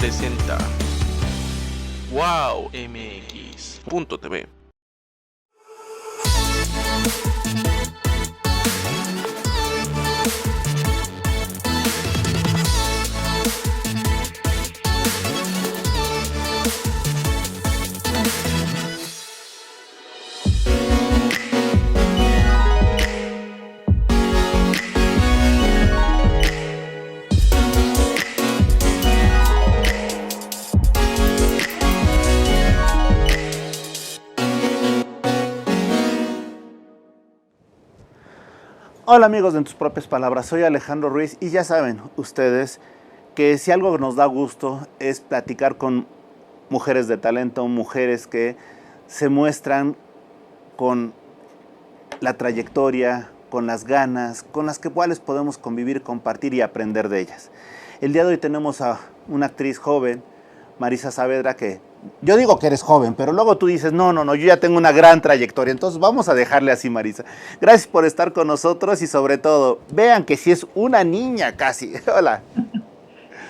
presenta WowMX.tv. Hola amigos de En Tus Propias Palabras, soy Alejandro Ruiz y ya saben ustedes que si algo nos da gusto es platicar con mujeres de talento, mujeres que se muestran con la trayectoria, con las ganas, con las cuales podemos convivir, compartir y aprender de ellas. El día de hoy tenemos a una actriz joven, Marisa Saavedra, que yo digo que eres joven, pero luego tú dices, no, yo ya tengo una gran trayectoria, entonces vamos a dejarle así, Marisa. Gracias por estar con nosotros y sobre todo, vean que si es una niña casi. Hola.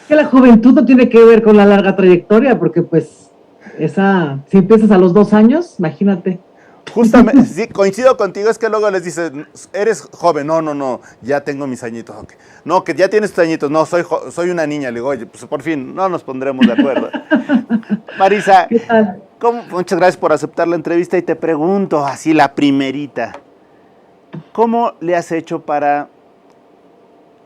Que la juventud no tiene que ver con la larga trayectoria, porque pues si empiezas a los 2 años, imagínate. Justamente, sí, coincido contigo, es que luego les dices, eres joven, no, ya tengo mis añitos, okay. No, que ya tienes tus añitos, no, soy una niña, le digo, oye, pues por fin, no nos pondremos de acuerdo. Marisa, ¿qué tal? Muchas gracias por aceptar la entrevista y te pregunto, así la primerita, ¿cómo le has hecho para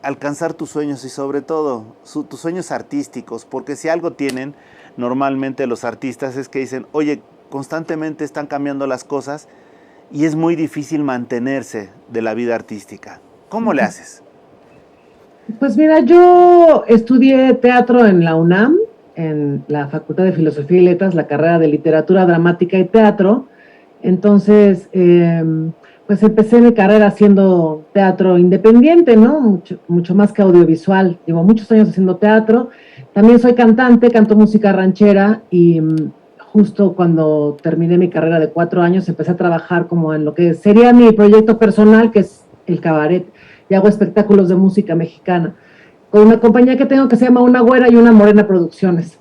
alcanzar tus sueños y sobre todo tus sueños artísticos? Porque si algo tienen normalmente los artistas es que dicen, oye, constantemente están cambiando las cosas y es muy difícil mantenerse de la vida artística. ¿Cómo le haces? Pues mira, yo estudié teatro en la UNAM, en la Facultad de Filosofía y Letras, la carrera de Literatura Dramática y Teatro. Entonces, pues empecé mi carrera haciendo teatro independiente, ¿no? Mucho más que audiovisual. Llevo muchos años haciendo teatro. También soy cantante, canto música ranchera y justo cuando terminé mi carrera de 4 años empecé a trabajar como en lo que sería mi proyecto personal, que es el cabaret, y hago espectáculos de música mexicana con una compañía que tengo que se llama Una Güera y Una Morena Producciones.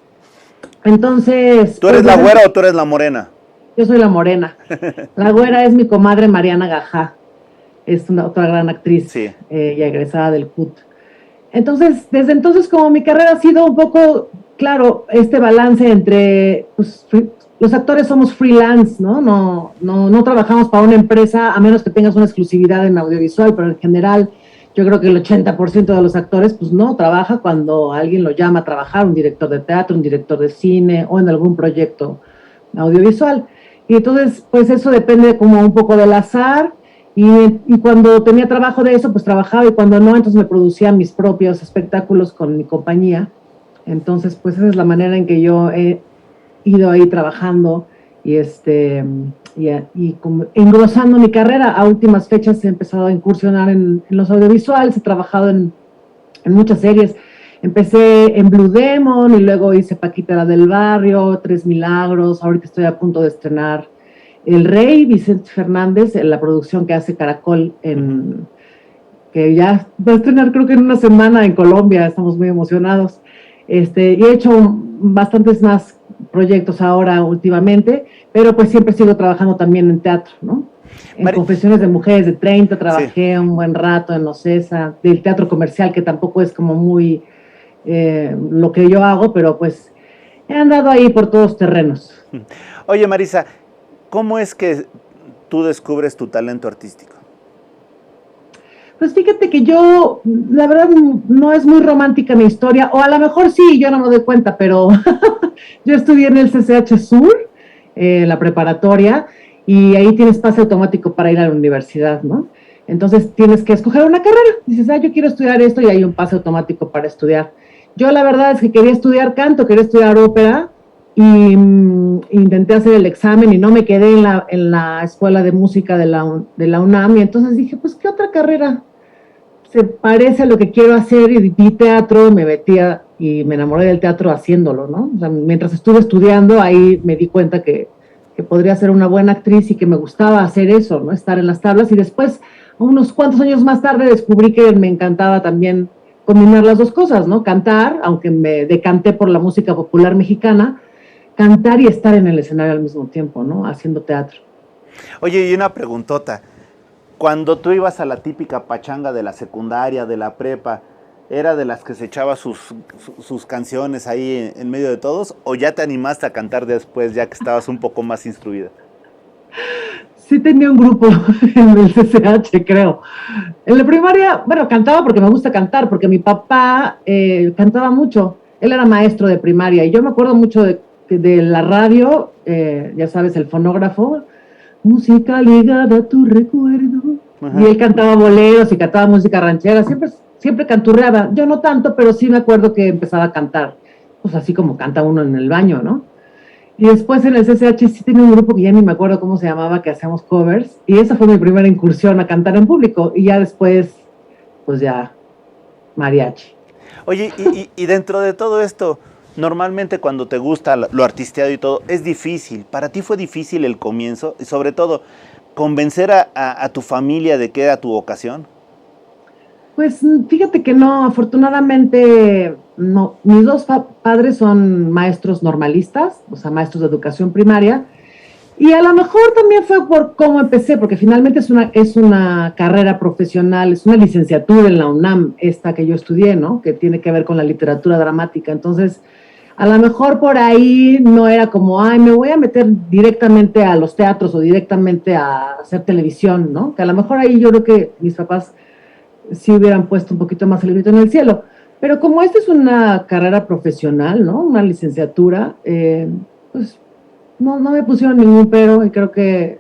Entonces... ¿Tú eres la güera o tú eres la morena? Yo soy la morena. La güera es mi comadre Mariana Gajá, es otra gran actriz, sí. Y egresada del CUT. Entonces, desde entonces como mi carrera ha sido un poco... Claro, este balance entre, pues, los actores somos freelance, ¿no? No trabajamos para una empresa, a menos que tengas una exclusividad en audiovisual, pero en general yo creo que el 80% de los actores, pues no, trabaja cuando alguien lo llama a trabajar, un director de teatro, un director de cine o en algún proyecto audiovisual. Y entonces, pues eso depende como un poco del azar y cuando tenía trabajo de eso, pues trabajaba y cuando no, entonces me producía mis propios espectáculos con mi compañía. Entonces, pues esa es la manera en que yo he ido ahí trabajando y como engrosando mi carrera. A últimas fechas he empezado a incursionar en los audiovisuales, he trabajado en muchas series. Empecé en Blue Demon y luego hice Paquita la del Barrio, Tres Milagros. Ahorita estoy a punto de estrenar El Rey, Vicente Fernández, en la producción que hace Caracol, que ya va a estrenar creo que en una semana en Colombia. Estamos muy emocionados. Y he hecho bastantes más proyectos ahora últimamente, pero pues siempre sigo trabajando también en teatro, ¿no? En Confesiones de Mujeres de 30 trabajé un buen rato en Ocesa, del teatro comercial, que tampoco es como muy lo que yo hago, pero pues he andado ahí por todos terrenos. Oye, Marisa, ¿cómo es que tú descubres tu talento artístico? Pues fíjate que yo, la verdad, no es muy romántica mi historia, o a lo mejor sí, yo no me doy cuenta, pero yo estudié en el CCH Sur, la preparatoria, y ahí tienes pase automático para ir a la universidad, ¿no? Entonces tienes que escoger una carrera, dices, yo quiero estudiar esto, y hay un pase automático para estudiar. Yo la verdad es que quería estudiar canto, quería estudiar ópera, y intenté hacer el examen y no me quedé en la escuela de música de la UNAM, y entonces dije, pues, ¿qué otra carrera se parece a lo que quiero hacer? Y vi teatro, me metía y me enamoré del teatro haciéndolo, ¿no? O sea, mientras estuve estudiando, ahí me di cuenta que podría ser una buena actriz y que me gustaba hacer eso, ¿no? Estar en las tablas, y después, unos cuantos años más tarde, descubrí que me encantaba también combinar las dos cosas, ¿no? Cantar, aunque me decanté por la música popular mexicana, cantar y estar en el escenario al mismo tiempo, ¿no? Haciendo teatro. Oye, y una preguntota. Cuando tú ibas a la típica pachanga de la secundaria, de la prepa, ¿era de las que se echaba sus canciones ahí en medio de todos? ¿O ya te animaste a cantar después, ya que estabas un poco más instruida? Sí tenía un grupo en el CCH, creo. En la primaria, bueno, cantaba porque me gusta cantar, porque mi papá cantaba mucho. Él era maestro de primaria y yo me acuerdo mucho de la radio, ya sabes, el fonógrafo, música ligada a tu recuerdo. Ajá. Y él cantaba boleros y cantaba música ranchera, siempre canturreaba. Yo no tanto, pero sí me acuerdo que empezaba a cantar, pues así como canta uno en el baño, ¿no? Y después en el CCH sí tenía un grupo que ya ni me acuerdo cómo se llamaba, que hacíamos covers, y esa fue mi primera incursión a cantar en público, y ya después, pues ya, mariachi. Oye, y dentro de todo esto, normalmente cuando te gusta lo artisteado y todo, es difícil. ¿Para ti fue difícil el comienzo? Y sobre todo, ¿convencer a tu familia de que era tu vocación? Pues fíjate que no, afortunadamente no. Mis dos padres son maestros normalistas, o sea, maestros de educación primaria, y a lo mejor también fue por cómo empecé, porque finalmente es una carrera profesional, es una licenciatura en la UNAM, esta que yo estudié, ¿no? Que tiene que ver con la literatura dramática. Entonces, a lo mejor por ahí no era como, ay, me voy a meter directamente a los teatros o directamente a hacer televisión, ¿no? Que a lo mejor ahí yo creo que mis papás sí hubieran puesto un poquito más el grito en el cielo. Pero como esta es una carrera profesional, ¿no? Una licenciatura, pues no me pusieron ningún pero y creo que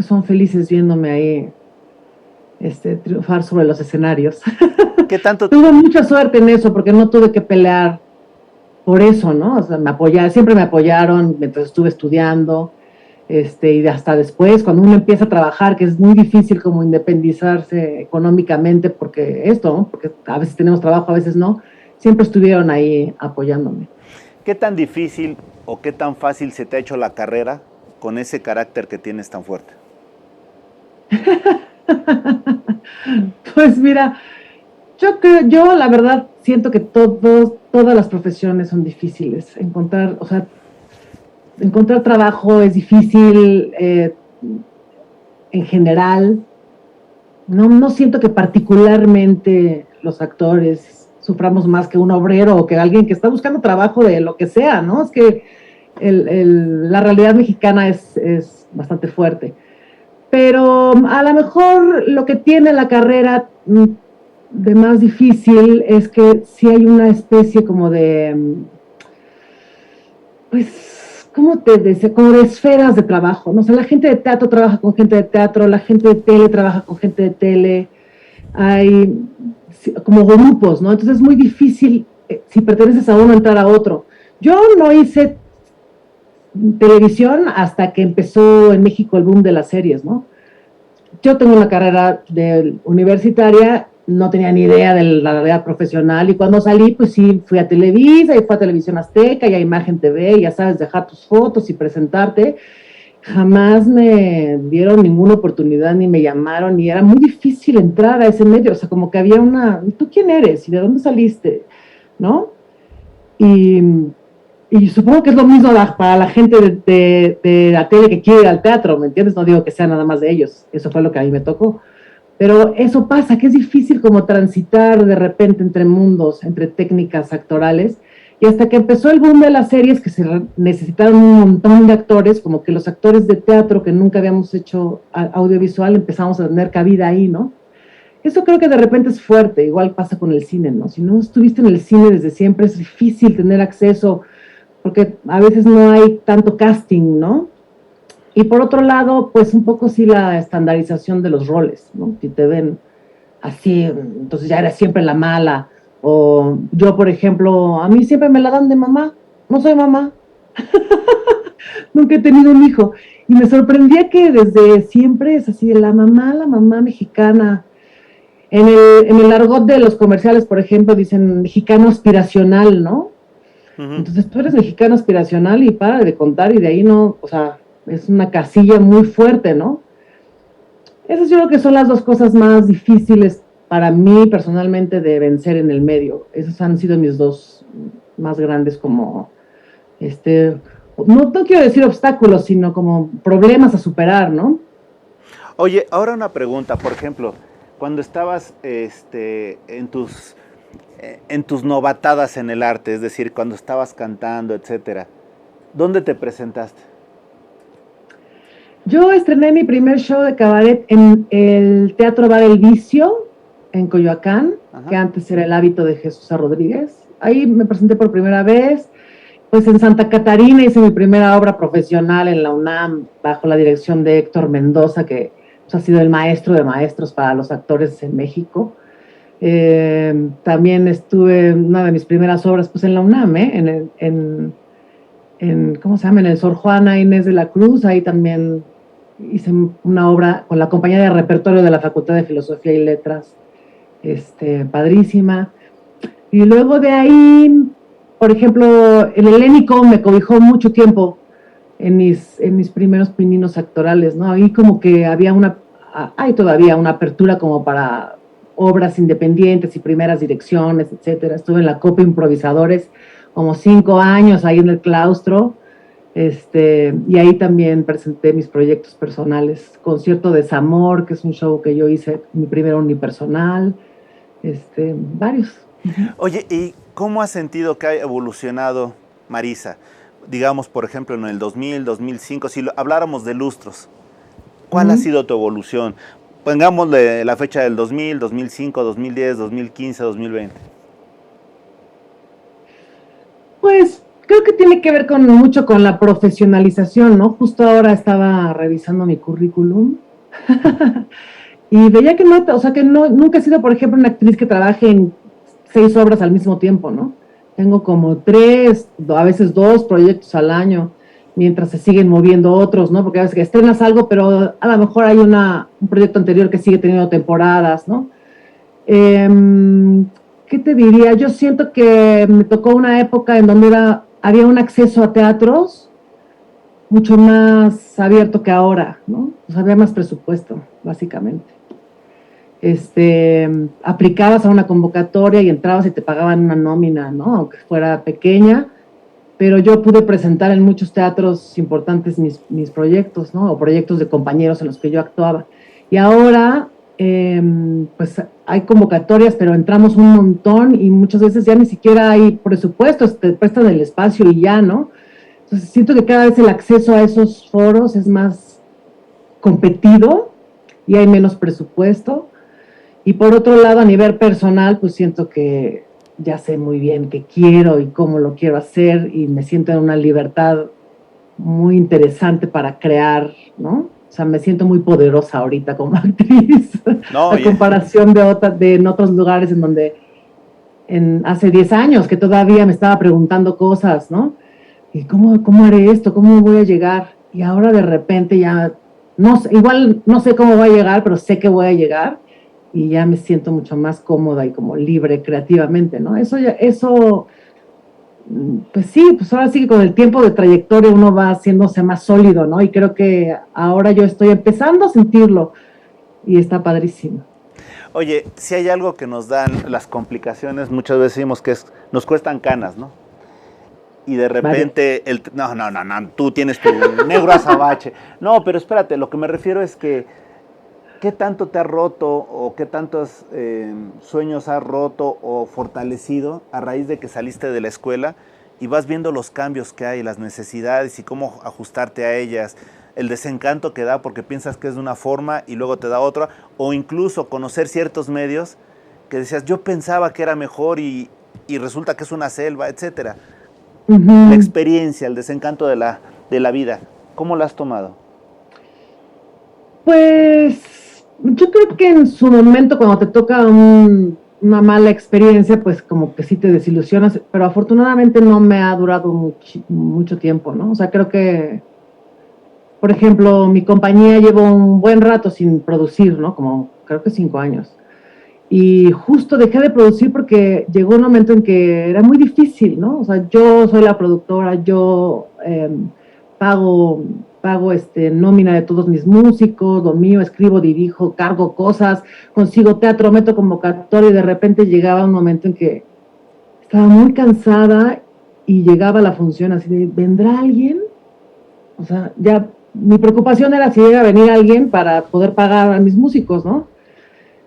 son felices viéndome ahí triunfar sobre los escenarios. ¿Qué tanto? Tuve mucha suerte en eso porque no tuve que pelear por eso, ¿no? O sea, siempre me apoyaron mientras estuve estudiando. Y hasta después, cuando uno empieza a trabajar, que es muy difícil como independizarse económicamente, porque a veces tenemos trabajo, a veces no, siempre estuvieron ahí apoyándome. ¿Qué tan difícil o qué tan fácil se te ha hecho la carrera con ese carácter que tienes tan fuerte? Pues mira, yo la verdad siento que todas las profesiones son difíciles. Encontrar trabajo es difícil en general. No siento que particularmente los actores suframos más que un obrero o que alguien que está buscando trabajo de lo que sea, ¿no? Es que la realidad mexicana es bastante fuerte. Pero a lo mejor lo que tiene la carrera de más difícil es que sí hay una especie como de, pues, como de esferas de trabajo, ¿no? O sea, la gente de teatro trabaja con gente de teatro, la gente de tele trabaja con gente de tele, hay como grupos, ¿no? Entonces es muy difícil, si perteneces a uno, entrar a otro. Yo no hice televisión hasta que empezó en México el boom de las series, ¿no? Yo tengo una carrera universitaria, no tenía ni idea de la realidad profesional, y cuando salí, pues sí, fui a Televisa, y fui a Televisión Azteca, y a Imagen TV, y ya sabes, dejar tus fotos y presentarte. Jamás me dieron ninguna oportunidad, ni me llamaron, y era muy difícil entrar a ese medio, o sea, como que había ¿tú quién eres? ¿Y de dónde saliste? ¿No? Y supongo que es lo mismo para la gente de la tele que quiere ir al teatro, ¿me entiendes? No digo que sea nada más de ellos, eso fue lo que a mí me tocó. Pero eso pasa, que es difícil como transitar de repente entre mundos, entre técnicas actorales, y hasta que empezó el boom de las series, que se necesitaron un montón de actores, como que los actores de teatro que nunca habíamos hecho audiovisual empezamos a tener cabida ahí, ¿no? Eso creo que de repente es fuerte, igual pasa con el cine, ¿no? Si no estuviste en el cine desde siempre, es difícil tener acceso, porque a veces no hay tanto casting, ¿no? Y por otro lado, pues un poco sí la estandarización de los roles, ¿no? Si te ven así, entonces ya eres siempre la mala. O yo, por ejemplo, a mí siempre me la dan de mamá. No soy mamá. Nunca he tenido un hijo. Y me sorprendía que desde siempre es así, la mamá mexicana. En el argot de los comerciales, por ejemplo, dicen mexicano aspiracional, ¿no? Uh-huh. Entonces tú eres mexicano aspiracional y para de contar, y de ahí no, o sea, es una casilla muy fuerte, ¿no? Esas yo creo que son las dos cosas más difíciles para mí personalmente de vencer en el medio. Esos han sido mis dos más grandes como, no quiero decir obstáculos, sino como problemas a superar, ¿no? Oye, ahora una pregunta, por ejemplo, cuando estabas en tus novatadas en el arte, es decir, cuando estabas cantando, etcétera, ¿dónde te presentaste? Yo estrené mi primer show de cabaret en el Teatro Bar El Vicio, en Coyoacán, que antes era el Hábito de Jesús A. Rodríguez. Ahí me presenté por primera vez. Pues en Santa Catarina hice mi primera obra profesional en la UNAM, bajo la dirección de Héctor Mendoza, que pues, ha sido el maestro de maestros para los actores en México. También estuve en una de mis primeras obras pues en la UNAM, ¿cómo se llama? En el Sor Juana Inés de la Cruz. Ahí también hice una obra con la compañía de repertorio de la Facultad de Filosofía y Letras, padrísima. Y luego de ahí, por ejemplo, el Helénico me cobijó mucho tiempo en mis primeros pininos actorales, ¿no? Ahí como que hay todavía una apertura como para obras independientes y primeras direcciones, etcétera. Estuve en la Copa Improvisadores como 5 años ahí en el claustro, y ahí también presenté mis proyectos personales. Concierto de Desamor, que es un show que yo hice, mi primero unipersonal, varios. Oye, ¿y cómo has sentido que ha evolucionado Marisa? Digamos, por ejemplo, en el 2000, 2005, si habláramos de lustros, ¿cuál ha sido tu evolución? Pongámosle la fecha del 2000, 2005, 2010, 2015, 2020. Pues creo que tiene que ver mucho con la profesionalización, ¿no? Justo ahora estaba revisando mi currículum y veía que nunca he sido, por ejemplo, una actriz que trabaje en 6 obras al mismo tiempo, ¿no? Tengo como 3, a veces 2 proyectos al año, mientras se siguen moviendo otros, ¿no? Porque a veces que estrenas algo, pero a lo mejor hay un proyecto anterior que sigue teniendo temporadas, ¿no? ¿Qué te diría? Yo siento que me tocó una época en donde había un acceso a teatros mucho más abierto que ahora, ¿no? O sea, había más presupuesto, básicamente. Aplicabas a una convocatoria y entrabas y te pagaban una nómina, ¿no? Aunque fuera pequeña, pero yo pude presentar en muchos teatros importantes mis proyectos, ¿no? O proyectos de compañeros en los que yo actuaba. Y ahora, pues hay convocatorias, pero entramos un montón y muchas veces ya ni siquiera hay presupuestos, te prestan el espacio y ya, ¿no? Entonces siento que cada vez el acceso a esos foros es más competido y hay menos presupuesto. Y por otro lado, a nivel personal, pues siento que ya sé muy bien qué quiero y cómo lo quiero hacer y me siento en una libertad muy interesante para crear, ¿no? O sea, me siento muy poderosa ahorita como actriz, a comparación de en otros lugares en donde hace 10 años que todavía me estaba preguntando cosas, ¿no? ¿Y cómo haré esto? ¿Cómo voy a llegar? Y ahora de repente ya, no sé, igual no sé cómo voy a llegar, pero sé que voy a llegar y ya me siento mucho más cómoda y como libre creativamente, ¿no? Eso, pues sí, pues ahora sí que con el tiempo de trayectoria uno va haciéndose más sólido, ¿no? Y creo que ahora yo estoy empezando a sentirlo y está padrísimo. Oye, si hay algo que nos dan las complicaciones, muchas veces decimos que nos cuestan canas, ¿no? Y de repente, no, tú tienes tu negro azabache. No, pero espérate, lo que me refiero es que ¿qué tanto te ha roto o qué tantos sueños has roto o fortalecido a raíz de que saliste de la escuela y vas viendo los cambios que hay, las necesidades y cómo ajustarte a ellas, el desencanto que da porque piensas que es de una forma y luego te da otra, o incluso conocer ciertos medios que decías, yo pensaba que era mejor y resulta que es una selva, etcétera? La experiencia, el desencanto de la vida, ¿cómo la has tomado? Pues yo creo que en su momento cuando te toca una mala experiencia, pues como que sí te desilusionas, pero afortunadamente no me ha durado mucho tiempo, ¿no? O sea, creo que, por ejemplo, mi compañía llevó un buen rato sin producir, ¿no? Como creo que 5 años. Y justo dejé de producir porque llegó un momento en que era muy difícil, ¿no? O sea, yo soy la productora, yo pago nómina de todos mis músicos, lo mío, escribo, dirijo, cargo cosas, consigo teatro, meto convocatoria y de repente llegaba un momento en que estaba muy cansada y llegaba la función así de, ¿vendrá alguien? O sea, ya mi preocupación era si iba a venir alguien para poder pagar a mis músicos, ¿no?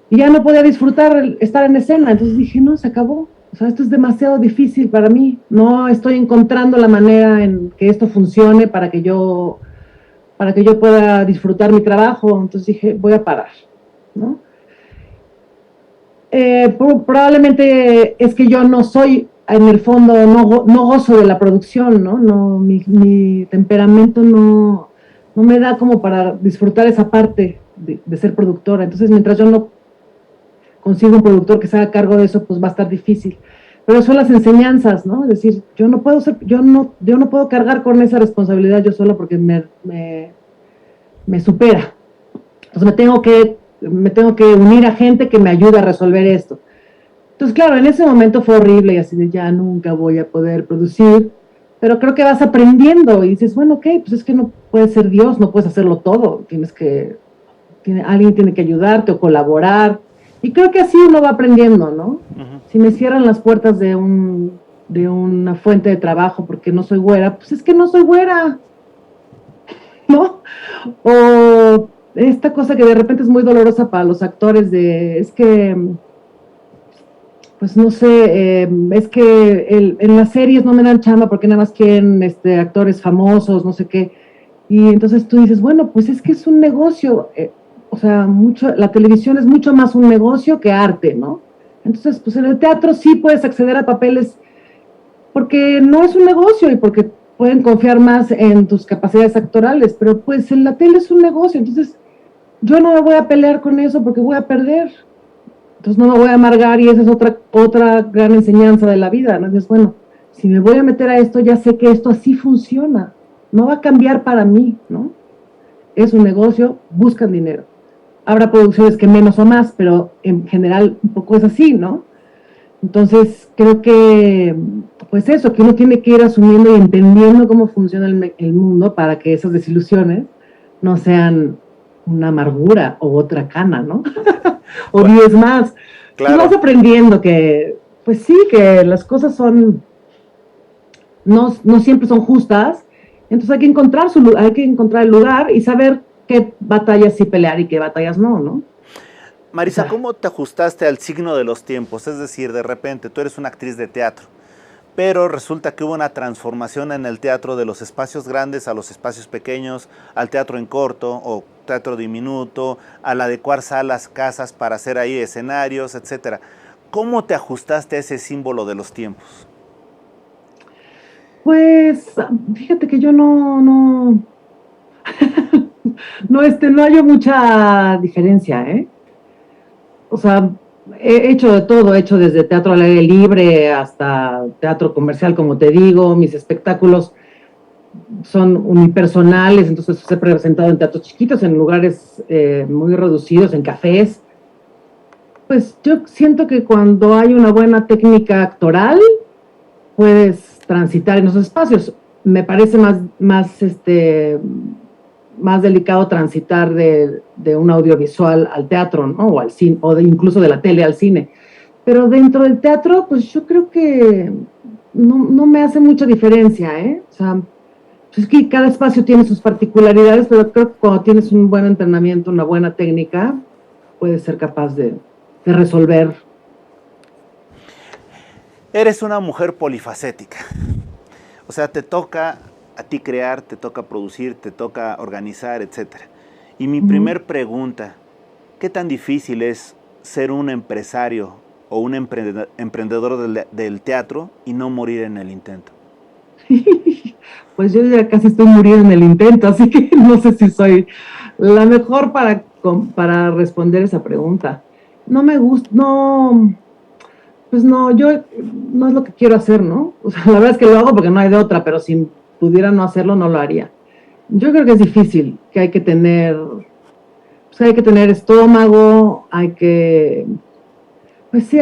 Y ya no podía disfrutar estar en escena, entonces dije, no, se acabó. O sea, esto es demasiado difícil para mí. No estoy encontrando la manera en que esto funcione para que yo pueda disfrutar mi trabajo. Entonces dije, voy a parar, ¿no? Probablemente es que yo no soy, en el fondo, no gozo de la producción, ¿no? Mi temperamento no me da como para disfrutar esa parte de ser productora. Entonces, mientras yo no consigo un productor que se haga cargo de eso, pues va a estar difícil. Pero son las enseñanzas, ¿no? Es decir, yo no puedo cargar con esa responsabilidad yo sola porque me supera. Entonces me tengo que unir a gente que me ayude a resolver esto. Entonces, claro, en ese momento fue horrible y así de ya nunca voy a poder producir, pero creo que vas aprendiendo y dices, bueno, ok, pues es que no puedes ser Dios, no puedes hacerlo todo, alguien tiene que ayudarte o colaborar, y creo que así uno va aprendiendo, ¿no? Uh-huh. Si me cierran las puertas de una fuente de trabajo porque no soy güera, pues es que no soy güera, ¿no? O esta cosa que de repente es muy dolorosa para los actores es que, pues no sé, es que en las series no me dan chamba porque nada más quieren actores famosos, no sé qué, y entonces tú dices, bueno, pues es que es un negocio, o sea, la televisión es mucho más un negocio que arte, ¿no? Entonces, pues en el teatro sí puedes acceder a papeles porque no es un negocio y porque pueden confiar más en tus capacidades actorales, pero pues en la tele es un negocio, entonces yo no me voy a pelear con eso porque voy a perder, entonces no me voy a amargar y esa es otra gran enseñanza de la vida, ¿no? Entonces, bueno, si me voy a meter a esto, ya sé que esto así funciona, no va a cambiar para mí, ¿no? Es un negocio, buscan dinero. Habrá producciones que menos o más, pero en general un poco es así, ¿no? Entonces, creo que, pues eso, que uno tiene que ir asumiendo y entendiendo cómo funciona el mundo para que esas desilusiones no sean una amargura o otra cana, ¿no? O 10 más. Claro. Tú vas aprendiendo que, pues sí, que las cosas no siempre son justas, entonces hay que encontrar el lugar y saber qué batallas sí pelear y qué batallas no. Marisa, ¿cómo te ajustaste al signo de los tiempos? Es decir, de repente tú eres una actriz de teatro, pero resulta que hubo una transformación en el teatro de los espacios grandes a los espacios pequeños, al teatro en corto o teatro diminuto, al adecuar salas, casas para hacer ahí escenarios, etc. ¿Cómo te ajustaste a ese símbolo de los tiempos? Pues, fíjate que yo no hallo mucha diferencia, ¿eh? O sea, he hecho de todo, he hecho desde teatro al aire libre hasta teatro comercial, como te digo, mis espectáculos son unipersonales, entonces los he presentado en teatros chiquitos, en lugares muy reducidos, en cafés. Pues yo siento que cuando hay una buena técnica actoral, puedes transitar en esos espacios. Me parece más delicado transitar de un audiovisual al teatro, ¿no? O al cine, o incluso de la tele al cine. Pero dentro del teatro, pues yo creo que no me hace mucha diferencia, ¿eh? O sea, pues es que cada espacio tiene sus particularidades, pero creo que cuando tienes un buen entrenamiento, una buena técnica, puedes ser capaz de resolver. Eres una mujer polifacética. O sea, te toca a ti crear, te toca producir, te toca organizar, etc. Y mi primer pregunta, ¿qué tan difícil es ser un empresario o un emprendedor del teatro y no morir en el intento? Pues yo ya casi estoy muriendo en el intento, así que no sé si soy la mejor para responder esa pregunta. No me gusta, pues no, yo no es lo que quiero hacer, ¿no? O sea, la verdad es que lo hago porque no hay de otra, pero si pudiera no hacerlo, no lo haría. Yo creo que es difícil, que hay que tener estómago, pues sí,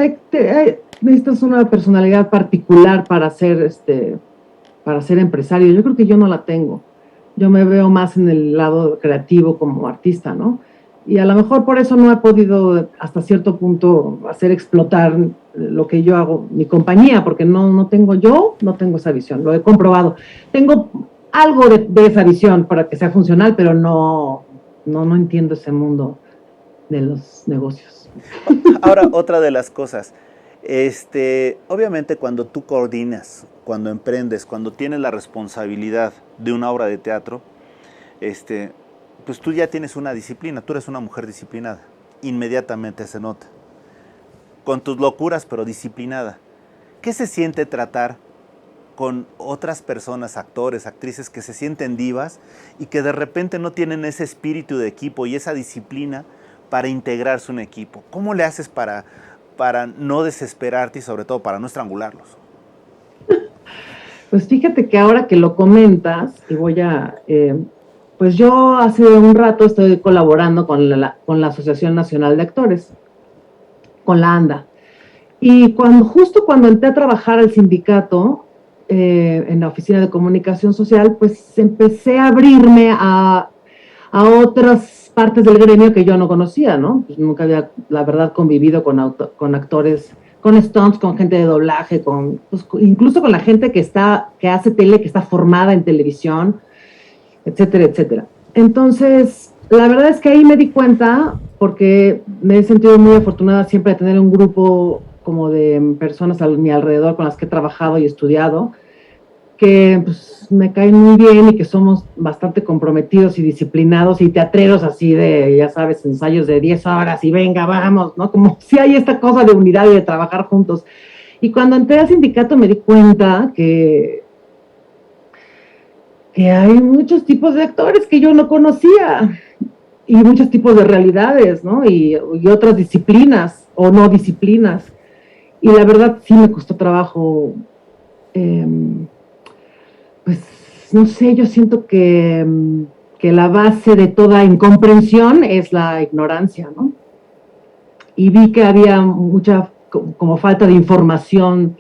necesitas una personalidad particular para ser empresario. Yo creo que yo no la tengo. Yo me veo más en el lado creativo como artista, ¿no? Y a lo mejor por eso no he podido hasta cierto punto hacer explotar lo que yo hago, mi compañía, porque no tengo esa visión, lo he comprobado. Tengo algo de esa visión para que sea funcional, pero no entiendo ese mundo de los negocios. Ahora, otra de las cosas, obviamente cuando tú coordinas, cuando emprendes, cuando tienes la responsabilidad de una obra de teatro, pues tú ya tienes una disciplina, tú eres una mujer disciplinada, inmediatamente se nota, con tus locuras pero disciplinada. ¿Qué se siente tratar con otras personas, actores, actrices que se sienten divas y que de repente no tienen ese espíritu de equipo y esa disciplina para integrarse un equipo? ¿Cómo le haces para no desesperarte y sobre todo para no estrangularlos? Pues fíjate que ahora que lo comentas, y pues yo hace un rato estoy colaborando con la Asociación Nacional de Actores, con la ANDA. Y justo cuando entré a trabajar al sindicato, en la oficina de comunicación social, pues empecé a abrirme a otras partes del gremio que yo no conocía, ¿no? Pues nunca había, la verdad, convivido con actores, con stunts, con gente de doblaje, pues, incluso con la gente que hace tele, que está formada en televisión, etcétera, etcétera. Entonces, la verdad es que ahí me di cuenta, porque me he sentido muy afortunada siempre de tener un grupo como de personas a mi alrededor con las que he trabajado y estudiado, que pues, me caen muy bien y que somos bastante comprometidos y disciplinados y teatreros así de, ya sabes, ensayos de 10 horas y venga, vamos, ¿no? Como si hay esta cosa de unidad y de trabajar juntos. Y cuando entré al sindicato me di cuenta que hay muchos tipos de actores que yo no conocía y muchos tipos de realidades, ¿no? Y otras disciplinas o no disciplinas. Y la verdad sí me costó trabajo, pues no sé, yo siento que la base de toda incomprensión es la ignorancia, ¿no? Y vi que había mucha como falta de información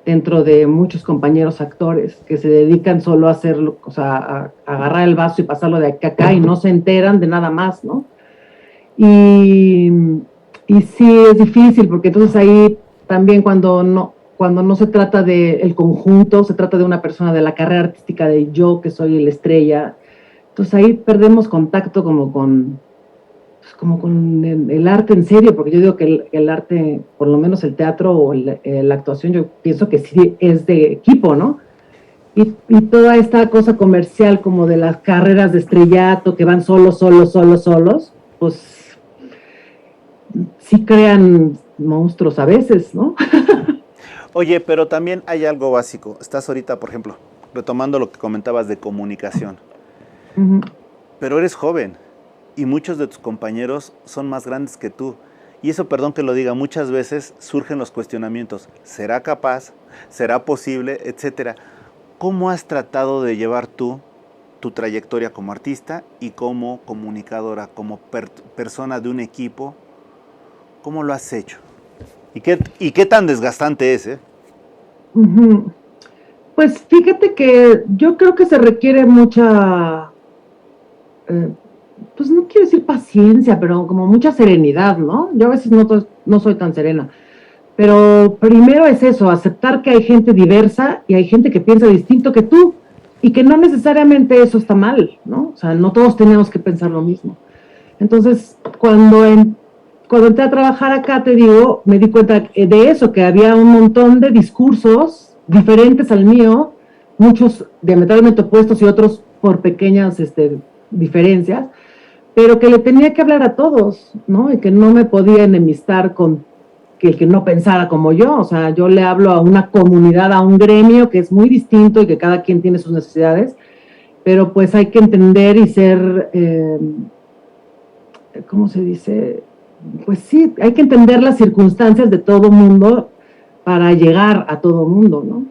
dentro de muchos compañeros actores que se dedican solo a hacerlo, o sea, a agarrar el vaso y pasarlo de acá a acá y no se enteran de nada más, ¿no? Y sí es difícil porque entonces ahí también cuando no se trata del conjunto, se trata de una persona de la carrera artística de yo que soy la estrella, entonces ahí perdemos contacto como con el arte en serio, porque yo digo que el arte, por lo menos el teatro o la actuación, yo pienso que sí es de equipo, ¿no? Y toda esta cosa comercial como de las carreras de estrellato que van solos, pues sí crean monstruos a veces, ¿no? Oye, pero también hay algo básico. Estás ahorita, por ejemplo, retomando lo que comentabas de comunicación. Uh-huh. Pero eres joven y muchos de tus compañeros son más grandes que tú. Y eso, perdón que lo diga, muchas veces surgen los cuestionamientos. ¿Será capaz? ¿Será posible? Etcétera. ¿Cómo has tratado de llevar tú tu trayectoria como artista y como comunicadora, como persona de un equipo? ¿Cómo lo has hecho? ¿Y qué tan desgastante es, eh? Uh-huh. Pues fíjate que yo creo que se requiere mucha, pues no quiero decir paciencia, pero como mucha serenidad, ¿no? Yo a veces no soy tan serena. Pero primero es eso, aceptar que hay gente diversa y hay gente que piensa distinto que tú y que no necesariamente eso está mal, ¿no? O sea, no todos tenemos que pensar lo mismo. Entonces, cuando entré a trabajar acá, te digo, me di cuenta de eso, que había un montón de discursos diferentes al mío, muchos diametralmente opuestos y otros por pequeñas diferencias, pero que le tenía que hablar a todos, ¿no? Y que no me podía enemistar con el que no pensara como yo. O sea, yo le hablo a una comunidad, a un gremio que es muy distinto y que cada quien tiene sus necesidades, pero pues hay que entender y ser, ¿cómo se dice? Pues sí, hay que entender las circunstancias de todo mundo para llegar a todo mundo, ¿no?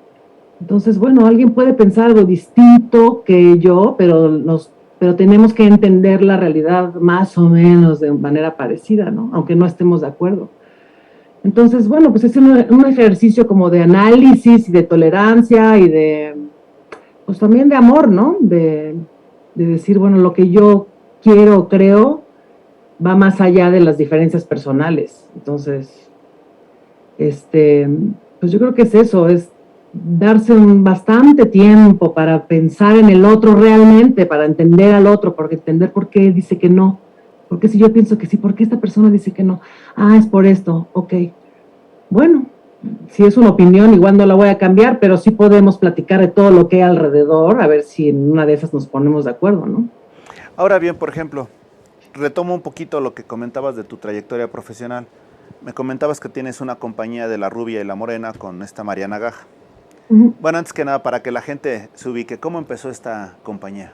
Entonces, bueno, alguien puede pensar algo distinto que yo, pero tenemos que entender la realidad más o menos de manera parecida, ¿no? Aunque no estemos de acuerdo. Entonces, bueno, pues es un ejercicio como de análisis y de tolerancia y pues también de amor, ¿no? De de decir, bueno, lo que yo quiero o creo va más allá de las diferencias personales. Entonces, pues yo creo que es eso, es darse bastante tiempo para pensar en el otro realmente, para entender al otro, porque entender por qué dice que no. Porque si yo pienso que sí, ¿por qué esta persona dice que no? Ah, es por esto, ok. Bueno, si es una opinión, igual no la voy a cambiar, pero sí podemos platicar de todo lo que hay alrededor, a ver si en una de esas nos ponemos de acuerdo, ¿no? Ahora bien, por ejemplo, retomo un poquito lo que comentabas de tu trayectoria profesional. Me comentabas que tienes una compañía de La Rubia y La Morena con esta Mariana Gaja. Uh-huh. Bueno, antes que nada, para que la gente se ubique, ¿cómo empezó esta compañía?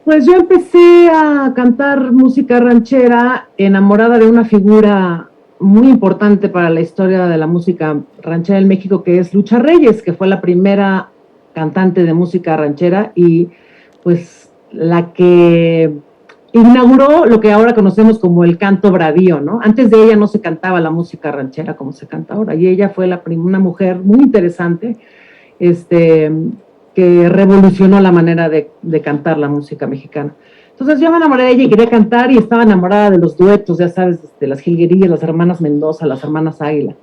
Pues yo empecé a cantar música ranchera enamorada de una figura muy importante para la historia de la música ranchera en México, que es Lucha Reyes, que fue la primera cantante de música ranchera y pues la que inauguró lo que ahora conocemos como el canto bravío, ¿no? Antes de ella no se cantaba la música ranchera como se canta ahora, y ella fue una mujer muy interesante, que revolucionó la manera de cantar la música mexicana. Entonces yo me enamoré de ella y quería cantar y estaba enamorada de los duetos, ya sabes, de las jilguerillas, las hermanas Mendoza, las hermanas Águila.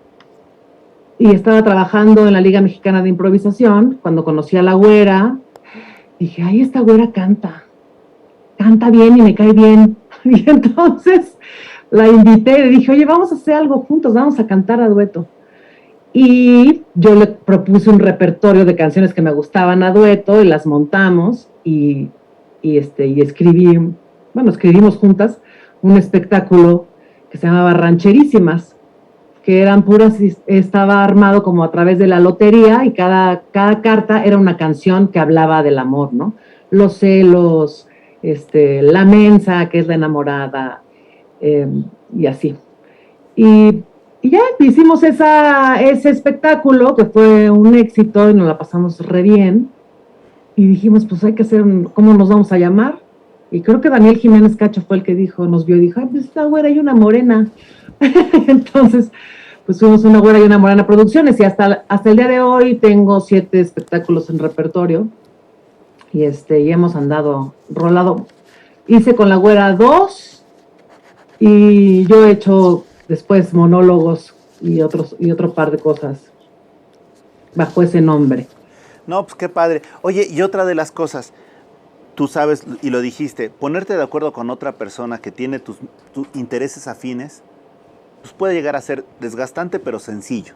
Y estaba trabajando en la Liga Mexicana de Improvisación cuando conocí a la güera. Dije, ay, esta güera canta bien y me cae bien. Y entonces la invité y le dije, oye, vamos a hacer algo juntos, vamos a cantar a dueto. Y yo le propuse un repertorio de canciones que me gustaban a dueto y las montamos y escribimos juntas un espectáculo que se llamaba Rancherísimas, que eran puras, estaba armado como a través de la lotería y cada carta era una canción que hablaba del amor, ¿no? Los celos, la mensa, que es la enamorada, y así. Y ya hicimos ese espectáculo que fue un éxito y nos la pasamos re bien. Y dijimos, pues hay que hacer, ¿cómo nos vamos a llamar? Y creo que Daniel Jiménez Cacho fue el que nos vio y dijo, pues esta güera y una morena. Entonces, pues fuimos Una Güera y Una Morena Producciones y hasta el día de hoy tengo 7 espectáculos en repertorio y hemos andado rolado. Hice con La Güera 2 y yo he hecho después monólogos y otro par de cosas bajo ese nombre. No, pues qué padre. Oye, y otra de las cosas, tú sabes, y lo dijiste, ponerte de acuerdo con otra persona que tiene tus intereses afines, pues puede llegar a ser desgastante, pero sencillo.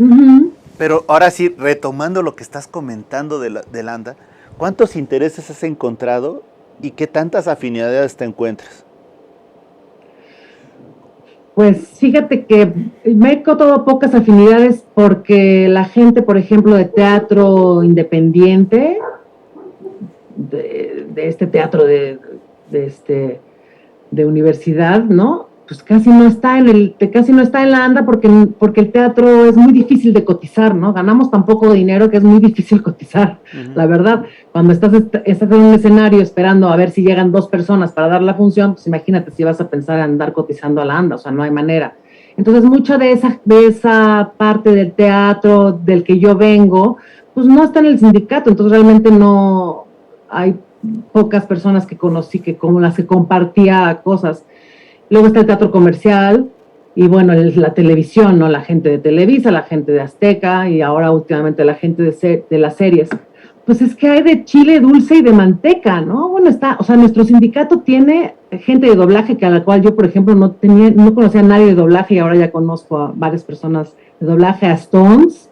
Uh-huh. Pero ahora sí, retomando lo que estás comentando de Landa, ¿cuántos intereses has encontrado y qué tantas afinidades te encuentras? Pues fíjate que me he encontrado pocas afinidades porque la gente, por ejemplo, de teatro independiente, de este teatro de universidad, ¿no? Pues casi no está en la anda porque el teatro es muy difícil de cotizar, ¿no? Ganamos tan poco dinero que es muy difícil cotizar, uh-huh. La verdad. Cuando estás en un escenario esperando a ver si llegan 2 personas para dar la función, pues imagínate si vas a pensar en andar cotizando a la anda, o sea, no hay manera. Entonces, mucha de esa parte del teatro del que yo vengo, pues no está en el sindicato, entonces realmente no hay pocas personas que conocí con las que compartía cosas. Luego está el teatro comercial y bueno, la televisión, ¿no? La gente de Televisa, la gente de Azteca y ahora últimamente la gente de las series. Pues es que hay de chile dulce y de manteca, ¿no? Bueno, nuestro sindicato tiene gente de doblaje, que a la cual yo, por ejemplo, no conocía a nadie de doblaje y ahora ya conozco a varias personas de doblaje, a Stones.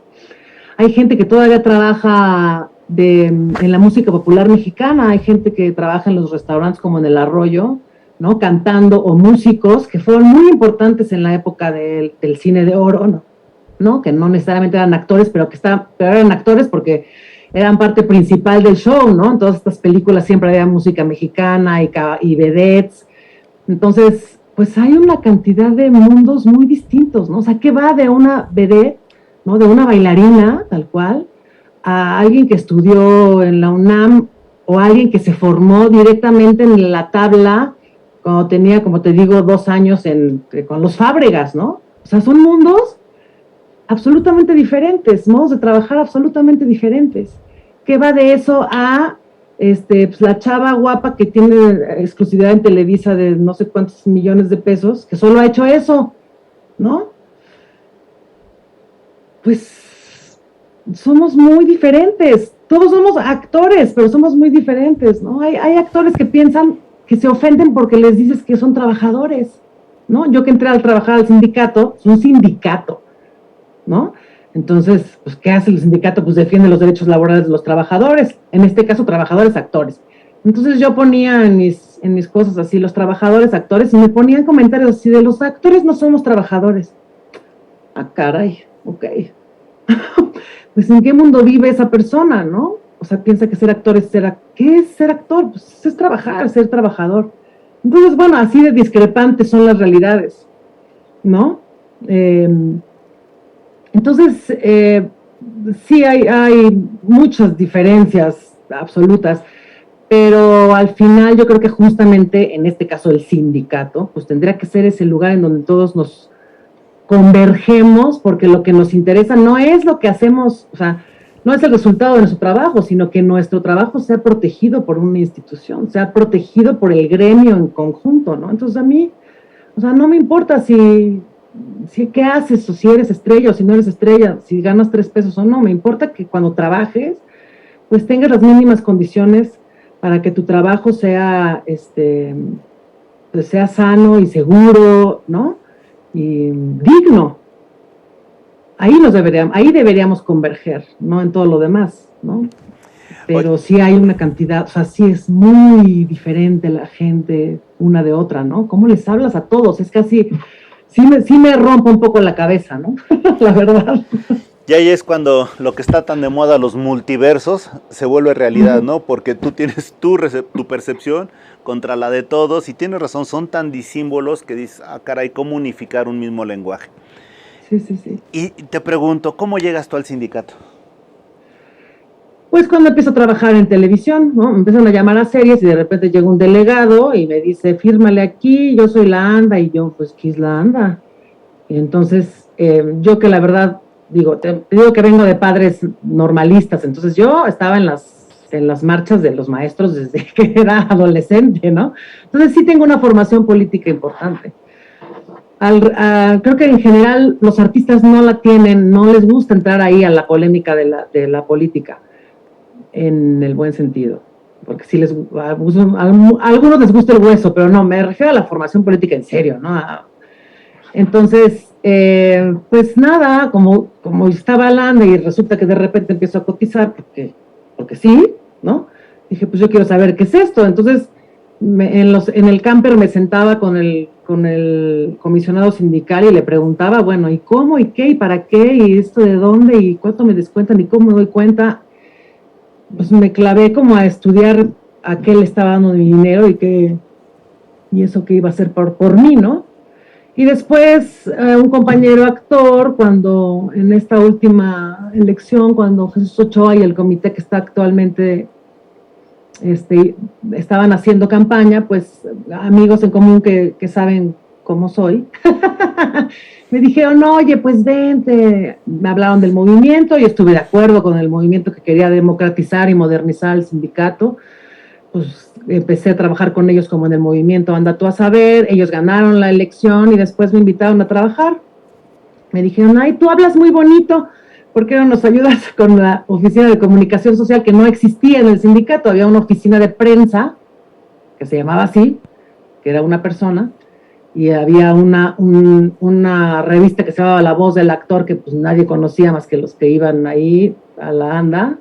Hay gente que todavía trabaja en la música popular mexicana, hay gente que trabaja en los restaurantes como en El Arroyo, ¿no? Cantando, o músicos que fueron muy importantes en la época del cine de oro, ¿no? Que no necesariamente eran actores, pero eran actores porque eran parte principal del show, ¿no? En todas estas películas siempre había música mexicana y vedettes. Entonces, pues hay una cantidad de mundos muy distintos, ¿no? O sea, ¿qué va de una vedette, ¿no? De una bailarina, tal cual, a alguien que estudió en la UNAM o alguien que se formó directamente en la tabla cuando tenía, como te digo, 2 años con los Fábregas, ¿no? O sea, son mundos absolutamente diferentes, modos de trabajar absolutamente diferentes. ¿Qué va de eso a pues la chava guapa que tiene exclusividad en Televisa de no sé cuántos millones de pesos, que solo ha hecho eso, ¿no? Pues somos muy diferentes. Todos somos actores, pero somos muy diferentes, ¿no? Hay actores que piensan que se ofenden porque les dices que son trabajadores, ¿no? Yo que entré a trabajar al sindicato, es un sindicato, ¿no? Entonces, pues, ¿qué hace el sindicato? Pues defiende los derechos laborales de los trabajadores, en este caso, trabajadores actores. Entonces yo ponía en mis cosas así, los trabajadores actores, y me ponían comentarios así de, los actores no somos trabajadores. Ah, caray, ok. Pues, ¿en qué mundo vive esa persona, no? O sea, piensa que ser actor es ¿qué es ser actor? Pues es trabajar, ser trabajador. Entonces, bueno, así de discrepantes son las realidades, ¿no? Entonces, sí hay muchas diferencias absolutas, pero al final yo creo que justamente en este caso el sindicato, pues tendría que ser ese lugar en donde todos nos convergemos, porque lo que nos interesa no es lo que hacemos, o sea, no es el resultado de nuestro trabajo, sino que nuestro trabajo sea protegido por una institución, sea protegido por el gremio en conjunto, ¿no? Entonces a mí, o sea, no me importa si qué haces, o si eres estrella, o si no eres estrella, si ganas 3 pesos o no, me importa que cuando trabajes, pues tengas las mínimas condiciones para que tu trabajo sea, pues sea sano y seguro, ¿no? Y digno. Ahí deberíamos converger, ¿no? En todo lo demás, ¿no? Pero sí hay una cantidad, o sea, sí es muy diferente la gente una de otra, ¿no? ¿Cómo les hablas a todos? Es casi, sí me rompe un poco la cabeza, ¿no? La verdad. Y ahí es cuando lo que está tan de moda, los multiversos, se vuelve realidad, ¿no? Porque tú tienes tu percepción contra la de todos, y tienes razón, son tan disímbolos que dices, ah, caray, ¿cómo unificar un mismo lenguaje? Sí, sí, sí. Y te pregunto, ¿cómo llegas tú al sindicato? Pues cuando empiezo a trabajar en televisión, ¿no? Me empiezan a llamar a series y de repente llega un delegado y me dice, fírmale aquí, yo soy la ANDA, y yo, pues, ¿qué es la ANDA? Y entonces, yo que la verdad, digo, te digo que vengo de padres normalistas, entonces yo estaba en las marchas de los maestros desde que era adolescente, ¿no? Entonces sí tengo una formación política importante. Creo que en general los artistas no la tienen, no les gusta entrar ahí a la polémica de la política, en el buen sentido, porque sí a algunos les gusta el hueso, pero no, me refiero a la formación política en serio, ¿no? Entonces, pues nada, como estaba hablando y resulta que de repente empiezo a cotizar, porque sí, ¿no? Dije, pues yo quiero saber qué es esto. Entonces, en el camper me sentaba con el comisionado sindical y le preguntaba, bueno, ¿y cómo? ¿Y qué? ¿Y para qué? ¿Y esto de dónde? ¿Y cuánto me descuentan? ¿Y cómo me doy cuenta? Pues me clavé como a estudiar a qué le estaba dando mi dinero y eso que iba a hacer por mí, ¿no? Y después un compañero actor, cuando en esta última elección, cuando Jesús Ochoa y el comité que está actualmente estaban haciendo campaña, pues amigos en común que saben cómo soy, me dijeron, oye, pues vente, me hablaron del movimiento y estuve de acuerdo con el movimiento que quería democratizar y modernizar el sindicato. Pues empecé a trabajar con ellos como en el movimiento Anda tú a saber, ellos ganaron la elección y después me invitaron a trabajar. Me dijeron, ay, tú hablas muy bonito, ¿por qué no nos ayudas con la oficina de comunicación social que no existía en el sindicato? Había una oficina de prensa que se llamaba así, que era una persona, y había una revista que se llamaba La Voz del Actor, que pues nadie conocía más que los que iban ahí a la ANDA,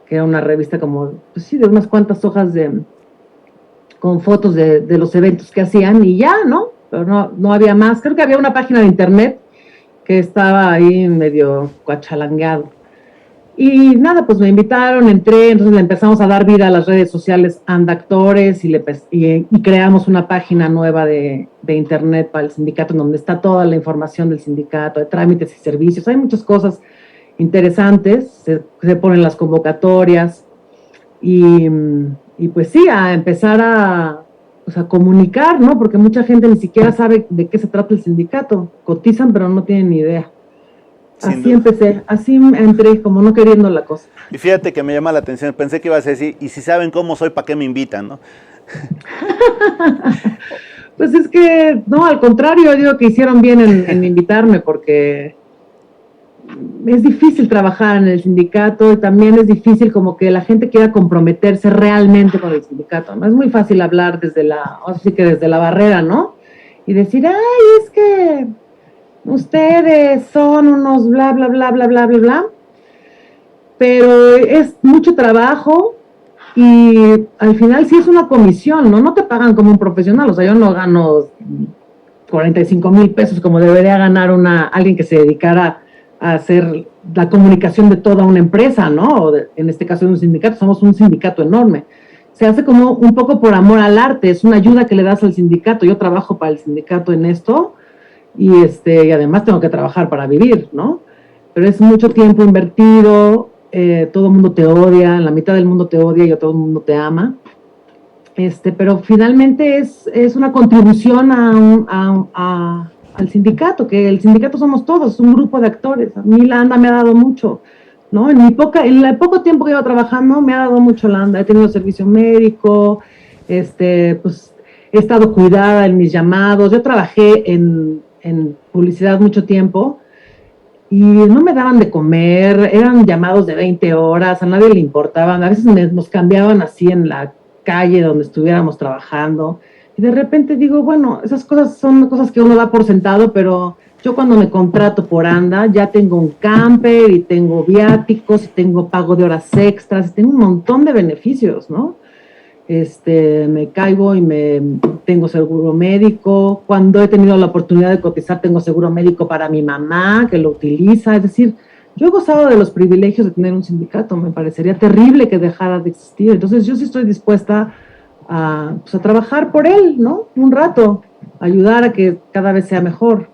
que era una revista como, pues sí, de unas cuantas hojas con fotos de los eventos que hacían, y ya, ¿no? Pero no había más. Creo que había una página de internet que estaba ahí medio cuachalangueado. Y nada, pues me invitaron, entré, entonces le empezamos a dar vida a las redes sociales Andactores y creamos una página nueva de internet para el sindicato, en donde está toda la información del sindicato, de trámites y servicios. Hay muchas cosas interesantes, se ponen las convocatorias y pues sí, a empezar a comunicar, ¿no? Porque mucha gente ni siquiera sabe de qué se trata el sindicato, cotizan pero no tienen ni idea. Así empecé, así entré, como no queriendo la cosa. Y fíjate que me llama la atención, pensé que ibas a decir, y si saben cómo soy, ¿para qué me invitan, no? Pues es que, no, al contrario, digo que hicieron bien en invitarme, porque es difícil trabajar en el sindicato y también es difícil como que la gente quiera comprometerse realmente con el sindicato, ¿no? Es muy fácil hablar desde la barrera, ¿no? Y decir, ay, es que ustedes son unos bla, bla, bla, bla, bla, bla, bla. Pero es mucho trabajo y al final sí es una comisión, ¿no? No te pagan como un profesional, o sea, yo no gano 45,000 pesos como debería ganar alguien que se dedicara a hacer la comunicación de toda una empresa, ¿no? En este caso de un sindicato, somos un sindicato enorme. Se hace como un poco por amor al arte, es una ayuda que le das al sindicato. Yo trabajo para el sindicato en esto y además tengo que trabajar para vivir, ¿no? Pero es mucho tiempo invertido, todo el mundo te odia, la mitad del mundo te odia y todo el mundo te ama. Pero finalmente es una contribución al sindicato, que el sindicato somos todos, es un grupo de actores. A mí la ANDA me ha dado mucho, ¿no? En el poco tiempo que llevo trabajando me ha dado mucho la ANDA. He tenido servicio médico, pues he estado cuidada en mis llamados. Yo trabajé en publicidad mucho tiempo y no me daban de comer, eran llamados de 20 horas, a nadie le importaban, a veces nos cambiaban así en la calle donde estuviéramos trabajando, y de repente digo, bueno, esas cosas son cosas que uno da por sentado, pero yo cuando me contrato por ANDA, ya tengo un camper, y tengo viáticos, y tengo pago de horas extras, y tengo un montón de beneficios, ¿no? Me caigo y tengo seguro médico. Cuando he tenido la oportunidad de cotizar, tengo seguro médico para mi mamá, que lo utiliza. Es decir, yo he gozado de los privilegios de tener un sindicato. Me parecería terrible que dejara de existir. Entonces, yo sí estoy dispuesta a trabajar por él, ¿no? Un rato, ayudar a que cada vez sea mejor.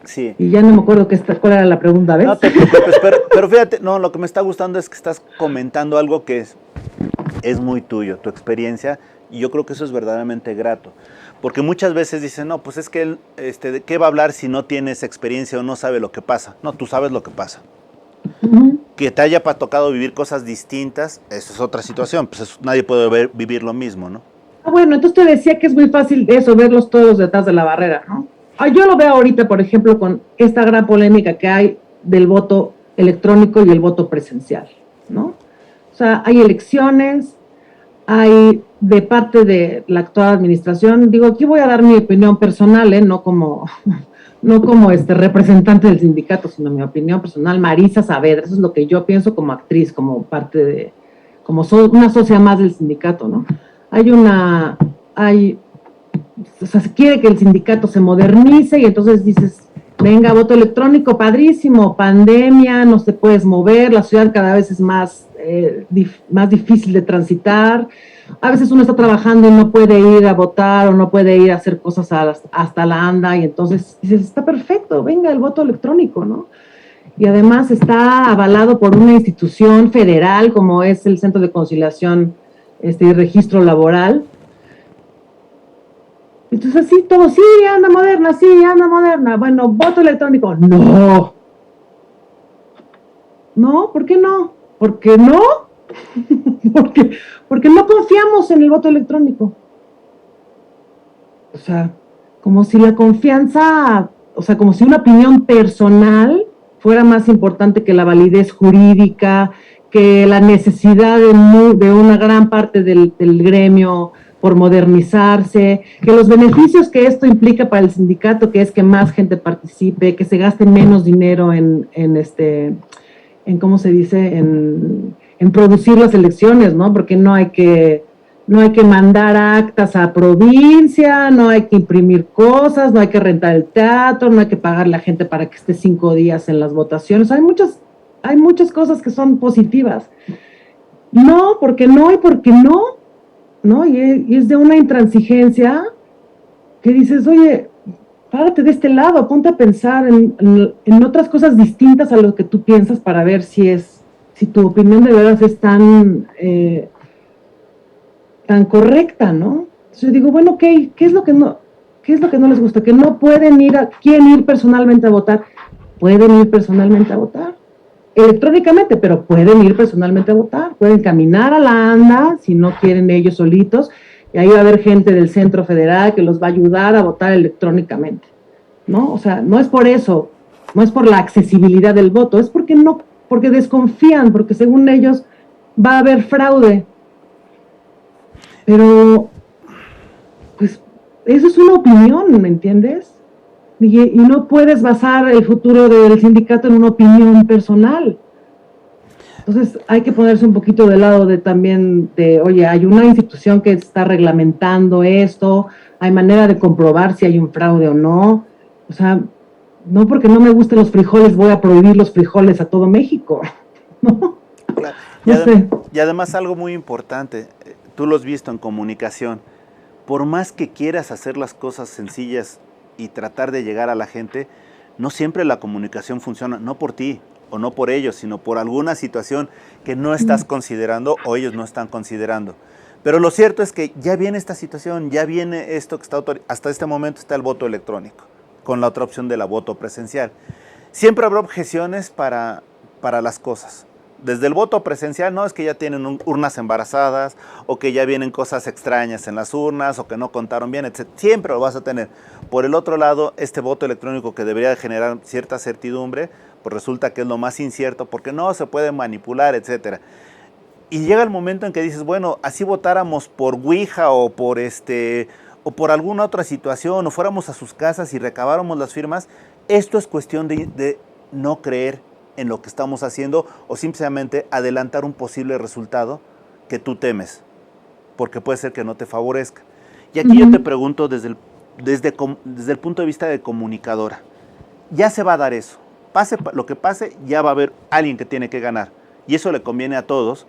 Sí. Y ya no me acuerdo cuál era la pregunta, ¿ves? No te preocupes, pero fíjate, no, lo que me está gustando es que estás comentando algo que es muy tuyo, tu experiencia, y yo creo que eso es verdaderamente grato. Porque muchas veces dicen, no, pues es que él, ¿de qué va a hablar si no tienes experiencia o no sabe lo que pasa? No, tú sabes lo que pasa. Uh-huh. Que te haya tocado vivir cosas distintas, eso es otra situación, pues nadie puede vivir lo mismo, ¿no? Bueno, entonces te decía que es muy fácil eso, verlos todos detrás de la barrera, ¿no? Yo lo veo ahorita, por ejemplo, con esta gran polémica que hay del voto electrónico y el voto presencial, ¿no? O sea, hay elecciones, hay de parte de la actual administración, digo, aquí voy a dar mi opinión personal, no como representante del sindicato, sino mi opinión personal. Marisa Saavedra, eso es lo que yo pienso como actriz, como parte como una socia más del sindicato, ¿no? O sea, se quiere que el sindicato se modernice y entonces dices, venga, voto electrónico, padrísimo, pandemia, no te puedes mover, la ciudad cada vez es más difícil de transitar, a veces uno está trabajando y no puede ir a votar o no puede ir a hacer cosas hasta la ANDA y entonces dices, está perfecto, venga el voto electrónico, ¿no? Y además está avalado por una institución federal como es el Centro de Conciliación y Registro Laboral. Entonces, sí, todo, sí, anda moderna. Bueno, voto electrónico, no. No, ¿por qué no? ¿Por qué no? Porque no confiamos en el voto electrónico. O sea, como si la confianza, como si una opinión personal fuera más importante que la validez jurídica, que la necesidad de una gran parte del gremio por modernizarse, que los beneficios que esto implica para el sindicato, que es que más gente participe, que se gaste menos dinero en ¿cómo se dice? En producir las elecciones, ¿no? Porque no hay que mandar actas a provincia, no hay que imprimir cosas, no hay que rentar el teatro, no hay que pagarle a la gente para que esté 5 días en las votaciones. Hay muchas cosas que son positivas. No, porque no y porque no. ¿No? Y es de una intransigencia que dices, oye, párate de este lado, ponte a pensar en otras cosas distintas a lo que tú piensas para ver si tu opinión de veras es tan correcta, ¿no? Entonces yo digo, bueno, ¿qué es lo que no les gusta? Que no pueden quieren ir personalmente a votar. pueden ir personalmente a votar, electrónicamente, pero pueden ir personalmente a votar, pueden caminar a la anda, si no quieren ellos solitos, y ahí va a haber gente del Centro Federal que los va a ayudar a votar electrónicamente, ¿no? O sea, no es por eso, no es por la accesibilidad del voto, es porque desconfían, porque según ellos va a haber fraude. Pero, pues, eso es una opinión, ¿me entiendes? Y no puedes basar el futuro del sindicato en una opinión personal. Entonces hay que ponerse un poquito del lado oye, hay una institución que está reglamentando esto, hay manera de comprobar si hay un fraude o no. O sea, no porque no me gusten los frijoles voy a prohibir los frijoles a todo México, ¿no? Claro. No sé. Y además algo muy importante, tú lo has visto en comunicación, por más que quieras hacer las cosas sencillas y tratar de llegar a la gente, no siempre la comunicación funciona, no por ti o no por ellos, sino por alguna situación que no estás considerando o ellos no están considerando. Pero lo cierto es que ya viene esta situación, ya viene esto que está hasta este momento está el voto electrónico, con la otra opción de la voto presencial. Siempre habrá objeciones para las cosas. Desde el voto presencial, no es que ya tienen urnas embarazadas o que ya vienen cosas extrañas en las urnas o que no contaron bien, etc. Siempre lo vas a tener. Por el otro lado, este voto electrónico que debería generar cierta certidumbre, pues resulta que es lo más incierto porque no se puede manipular, etc. Y llega el momento en que dices, bueno, así votáramos por Ouija o por alguna otra situación o fuéramos a sus casas y recabáramos las firmas, esto es cuestión de no creer en lo que estamos haciendo o simplemente adelantar un posible resultado que tú temes, porque puede ser que no te favorezca. Y aquí yo te pregunto desde el punto de vista de comunicadora, ya se va a dar eso, pase lo que pase, ya va a haber alguien que tiene que ganar, y eso le conviene a todos,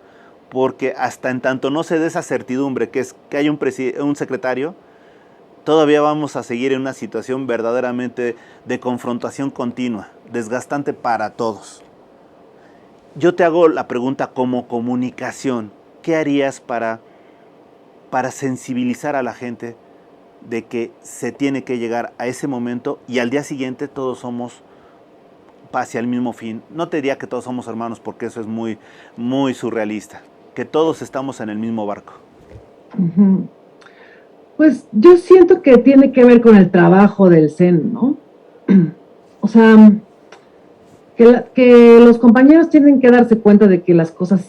porque hasta en tanto no se dé esa certidumbre que hay un secretario, todavía vamos a seguir en una situación verdaderamente de confrontación continua, desgastante para todos. Yo te hago la pregunta como comunicación, ¿qué harías para sensibilizar a la gente de que se tiene que llegar a ese momento y al día siguiente todos somos hacia el mismo fin? No te diría que todos somos hermanos porque eso es muy, muy surrealista, que todos estamos en el mismo barco. Uh-huh. Pues yo siento que tiene que ver con el trabajo del CEN, ¿no? O sea, que los compañeros tienen que darse cuenta de que las cosas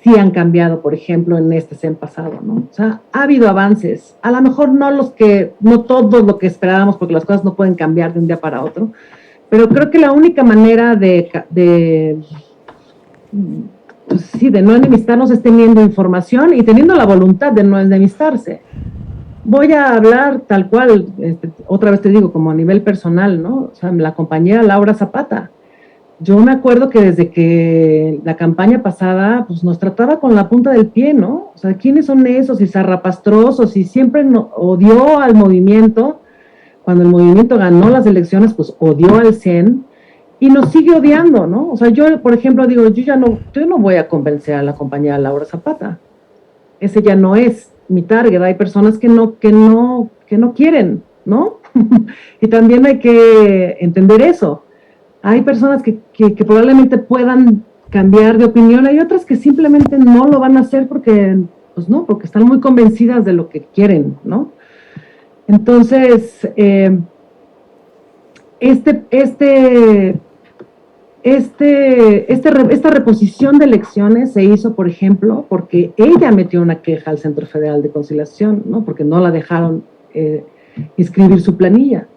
sí han cambiado, por ejemplo, en este CEN pasado, ¿no? O sea, ha habido avances, a lo mejor no todos lo que esperábamos, porque las cosas no pueden cambiar de un día para otro, pero creo que la única manera de no enemistarnos es teniendo información y teniendo la voluntad de no enemistarse. Voy a hablar tal cual, otra vez te digo, como a nivel personal, ¿no? O sea, la compañera Laura Zapata. Yo me acuerdo que desde que la campaña pasada, pues nos trataba con la punta del pie, ¿no? O sea, ¿quiénes son esos y zarrapastrosos? Y siempre odió al movimiento. Cuando el movimiento ganó las elecciones, pues odió al CEN y nos sigue odiando, ¿no? O sea, yo, por ejemplo, digo, yo no voy a convencer a la compañera Laura Zapata. Ese ya no es mi target. Hay personas que no quieren, ¿no? Y también hay que entender eso. Hay personas que probablemente puedan cambiar de opinión, hay otras que simplemente no lo van a hacer porque están muy convencidas de lo que quieren, ¿no? Entonces, esta reposición de elecciones se hizo, por ejemplo, porque ella metió una queja al Centro Federal de Conciliación, ¿no? Porque no la dejaron inscribir su planilla.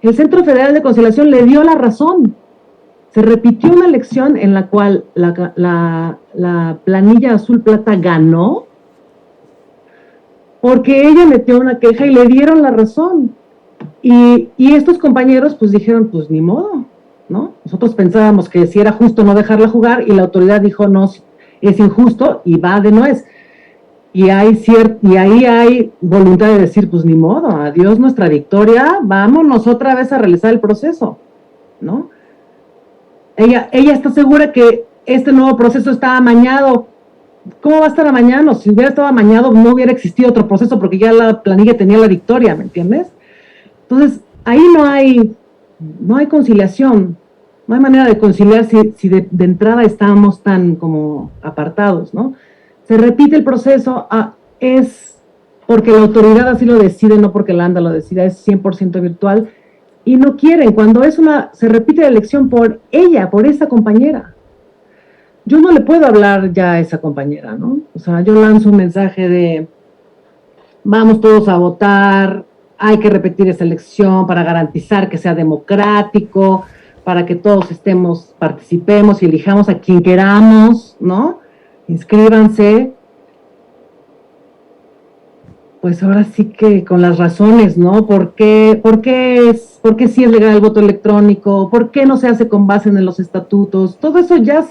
El Centro Federal de Conciliación le dio la razón. Se repitió una elección en la cual la planilla azul plata ganó porque ella metió una queja y le dieron la razón. Y estos compañeros pues dijeron, pues ni modo, ¿no? Nosotros pensábamos que si era justo no dejarla jugar y la autoridad dijo, no, es injusto y va de nuez. Y ahí hay voluntad de decir, pues ni modo, adiós nuestra victoria, vámonos otra vez a realizar el proceso, ¿no? Ella está segura que este nuevo proceso está amañado. ¿Cómo va a estar amañado? Si hubiera estado amañado, no hubiera existido otro proceso porque ya la planilla tenía la victoria, ¿me entiendes? Entonces, ahí no hay conciliación. No hay manera de conciliar si de entrada estamos tan como apartados, ¿no? Se repite el proceso, es porque la autoridad así lo decide, no porque la ANDA lo decida, es 100% virtual, y no quieren, cuando se repite la elección por ella, por esa compañera. Yo no le puedo hablar ya a esa compañera, ¿no? O sea, yo lanzo un mensaje de, vamos todos a votar, hay que repetir esa elección para garantizar que sea democrático, para que todos participemos y elijamos a quien queramos, ¿no? Inscríbanse. Pues ahora sí que con las razones, ¿no? ¿Por qué sí es legal el voto electrónico? ¿Por qué no se hace con base en los estatutos? Todo eso ya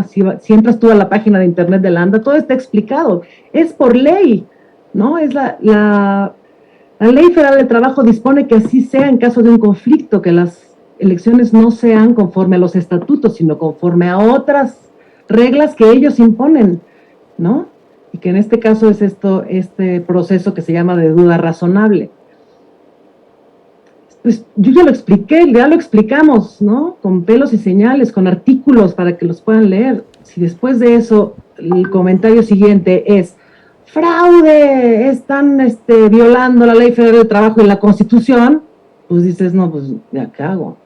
si entras tú a la página de internet de la ANDA, todo está explicado. Es por ley, ¿no? Es la Ley Federal del Trabajo dispone que así sea en caso de un conflicto, que las elecciones no sean conforme a los estatutos, sino conforme a otras reglas que ellos imponen, ¿no? Y que en este caso es este proceso que se llama de duda razonable. Pues yo ya lo expliqué, ya lo explicamos, ¿no? Con pelos y señales, con artículos para que los puedan leer. Si después de eso el comentario siguiente es fraude, están violando la Ley Federal del Trabajo y la Constitución, pues dices, no, pues ya qué hago.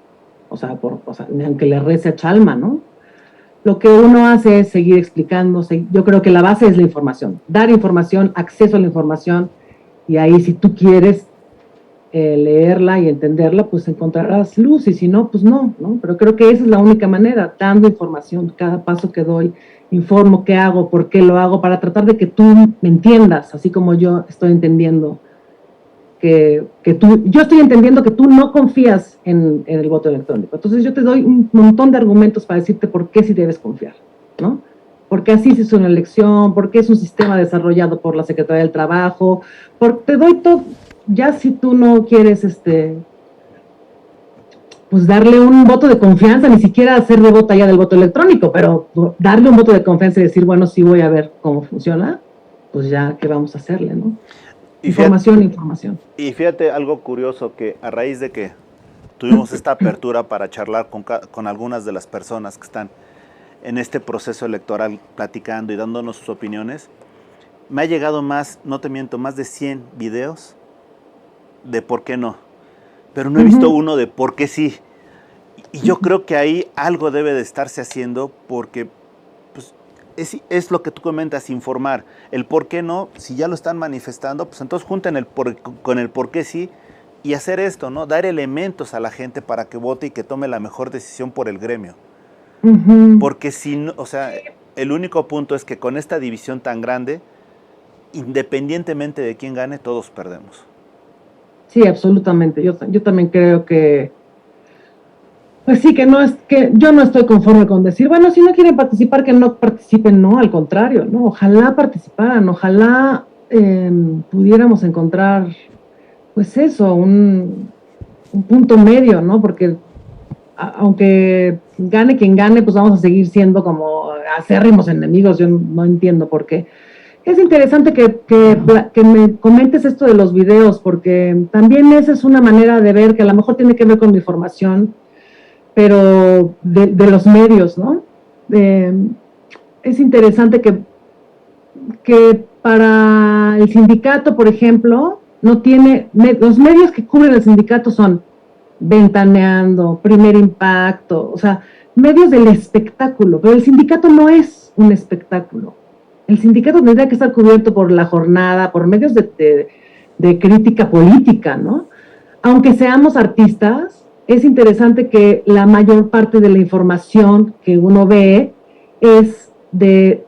O sea, aunque le rece a Chalma, ¿no? Lo que uno hace es seguir explicándose. Yo creo que la base es la información. Dar información, acceso a la información, y ahí si tú quieres leerla y entenderla, pues encontrarás luz, y si no, pues no, ¿no? Pero creo que esa es la única manera, dando información. Cada paso que doy, informo qué hago, por qué lo hago, para tratar de que tú me entiendas, así como yo estoy entendiendo yo estoy entendiendo que tú no confías en el voto electrónico. Entonces yo te doy un montón de argumentos para decirte por qué sí debes confiar, ¿no? Porque así se hizo una elección, porque es un sistema desarrollado por la Secretaría del Trabajo, te doy todo. Ya si tú no quieres pues darle un voto de confianza, ni siquiera hacer de voto allá del voto electrónico, pero darle un voto de confianza y decir, bueno, sí voy a ver cómo funciona, pues ya, ¿qué vamos a hacerle, no? Información. Y fíjate algo curioso, que a raíz de que tuvimos esta apertura para charlar con algunas de las personas que están en este proceso electoral platicando y dándonos sus opiniones, me ha llegado más de 100 videos de por qué no, pero no he visto uno de por qué sí. Y yo creo que ahí algo debe de estarse haciendo, porque pues, es lo que tú comentas, informar. El por qué no, si ya lo están manifestando, pues entonces junten con el por qué sí, y hacer esto, ¿no? Dar elementos a la gente para que vote y que tome la mejor decisión por el gremio. Porque si no, o sea, el único punto es que con esta división tan grande, independientemente de quién gane, todos perdemos. Sí, absolutamente. Yo también creo que, pues sí, que yo no estoy conforme con decir, bueno, si no quieren participar, que no participen, no, al contrario, no, ojalá participaran, ojalá pudiéramos encontrar, pues eso, un punto medio, ¿no? Porque aunque gane quien gane, pues vamos a seguir siendo como acérrimos enemigos. Yo no entiendo por qué. Es interesante que me comentes esto de los videos, porque también esa es una manera de ver que a lo mejor tiene que ver con mi formación, pero de los medios, ¿no? Es interesante que para el sindicato, por ejemplo, los medios que cubren el sindicato son Ventaneando, Primer Impacto, o sea, medios del espectáculo, pero el sindicato no es un espectáculo. El sindicato tendría que estar cubierto por La Jornada, por medios de crítica política, ¿no? Aunque seamos artistas, es interesante que la mayor parte de la información que uno ve es de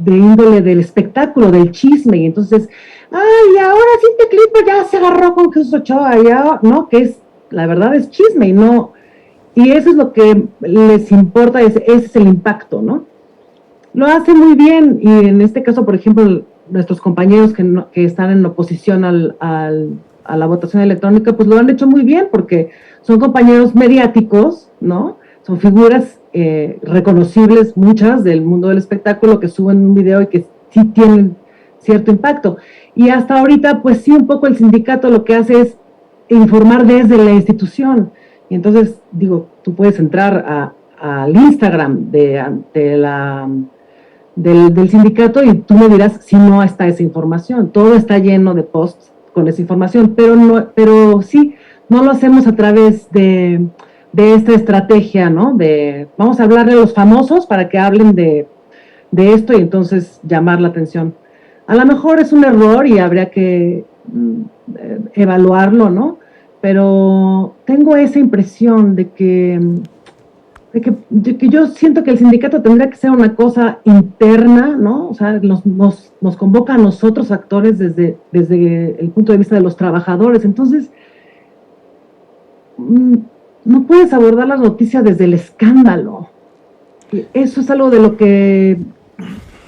índole del espectáculo, del chisme, y entonces, ay, ahora Cintia Clitbo ya se agarró con Jesús Ochoa, ya, ¿no? Que la verdad es chisme, y eso es lo que les importa, ese es el impacto, ¿no? Lo hace muy bien, y en este caso, por ejemplo, nuestros compañeros que están en oposición a la votación electrónica, pues lo han hecho muy bien, porque son compañeros mediáticos, ¿no? Son figuras reconocibles, muchas del mundo del espectáculo, que suben un video y que sí tienen cierto impacto. Y hasta ahorita, pues sí, un poco el sindicato lo que hace es informar desde la institución, Y entonces, digo, tú puedes entrar al Instagram del sindicato y tú me dirás si no está esa información. Todo está lleno de posts con esa información, pero sí, no lo hacemos a través de esta estrategia, ¿no? Vamos a hablarle a los famosos para que hablen de esto y entonces llamar la atención. A lo mejor es un error y habría que evaluarlo, ¿no? Pero tengo esa impresión de que yo siento que el sindicato tendría que ser una cosa interna, ¿no? O sea, nos convoca a nosotros actores desde el punto de vista de los trabajadores. Entonces, no puedes abordar las noticias desde el escándalo. Y eso es algo de lo que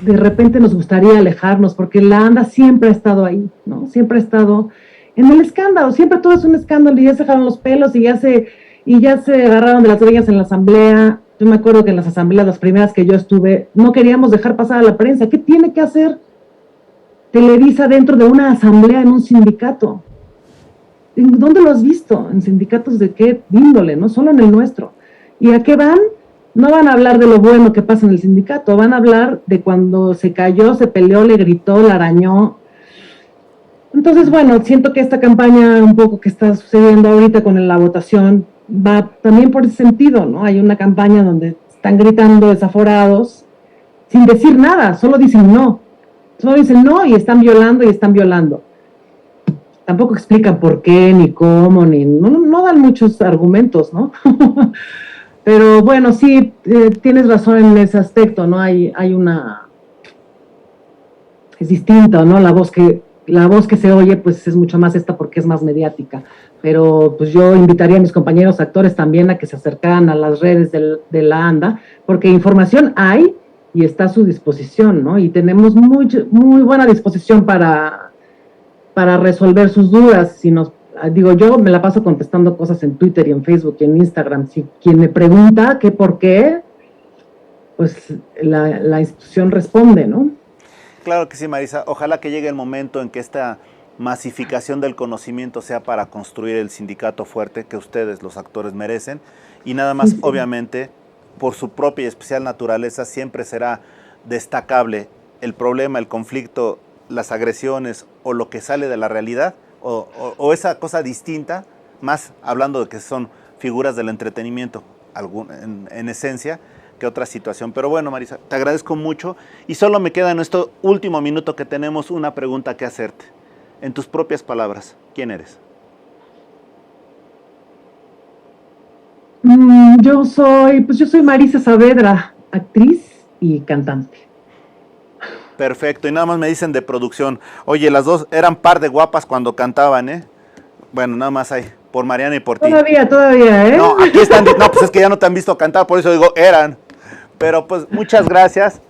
de repente nos gustaría alejarnos, porque la ANDA siempre ha estado ahí, ¿no? Siempre ha estado en el escándalo, siempre todo es un escándalo y ya se jalan los pelos y ya se agarraron de las greñas en la asamblea. Yo me acuerdo que en las asambleas, las primeras que yo estuve, no queríamos dejar pasar a la prensa. ¿Qué tiene que hacer Televisa dentro de una asamblea en un sindicato? ¿Dónde lo has visto? ¿En sindicatos de qué índole? No solo en el nuestro. ¿Y a qué van? No van a hablar de lo bueno que pasa en el sindicato, van a hablar de cuando se cayó, se peleó, le gritó, la arañó. Entonces, bueno, siento que esta campaña un poco que está sucediendo ahorita con la votación va también por ese sentido, ¿no? Hay una campaña donde están gritando desaforados sin decir nada, solo dicen no y están violando. Tampoco explican por qué, ni cómo, no dan muchos argumentos, ¿no? Pero bueno, sí, tienes razón en ese aspecto, ¿no? Es distinto, ¿no? La voz que se oye, pues es mucho más esta porque es más mediática. Pero pues yo invitaría a mis compañeros actores también a que se acercaran a las redes de la ANDA, porque información hay y está a su disposición, ¿no? Y tenemos muy buena disposición para resolver sus dudas. Yo me la paso contestando cosas en Twitter y en Facebook y en Instagram. Si quien me pregunta qué por qué, pues la institución responde, ¿no? Claro que sí, Marisa. Ojalá que llegue el momento en que esta masificación del conocimiento sea para construir el sindicato fuerte que ustedes, los actores, merecen. Y nada más, sí. Obviamente, por su propia y especial naturaleza, siempre será destacable el problema, el conflicto, las agresiones o lo que sale de la realidad o esa cosa distinta, más hablando de que son figuras del entretenimiento en esencia, que otra situación. Pero bueno, Marisa, te agradezco mucho y solo me queda en este último minuto que tenemos una pregunta que hacerte. En tus propias palabras, ¿quién eres? Yo soy Marisa Saavedra, actriz y cantante. Perfecto, y nada más me dicen de producción. Oye, las dos eran par de guapas cuando cantaban, ¿eh? Bueno, nada más ahí, por Mariana y por ti. Todavía, ¿eh? No, aquí están, no, pues es que ya no te han visto cantar, por eso digo, eran. Pero pues muchas gracias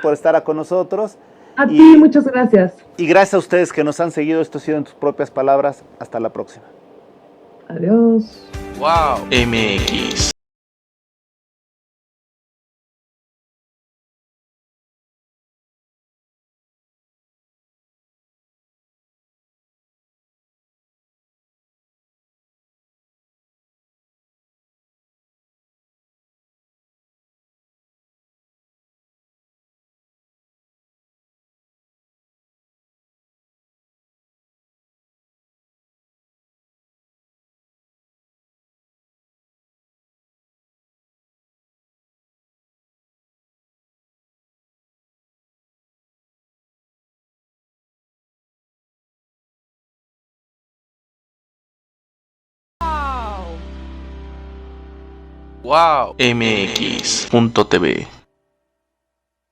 por estar con nosotros. A ti, muchas gracias. Y gracias a ustedes que nos han seguido, esto ha sido en tus propias palabras. Hasta la próxima. Adiós. Wow. MX. Wow. MX.tv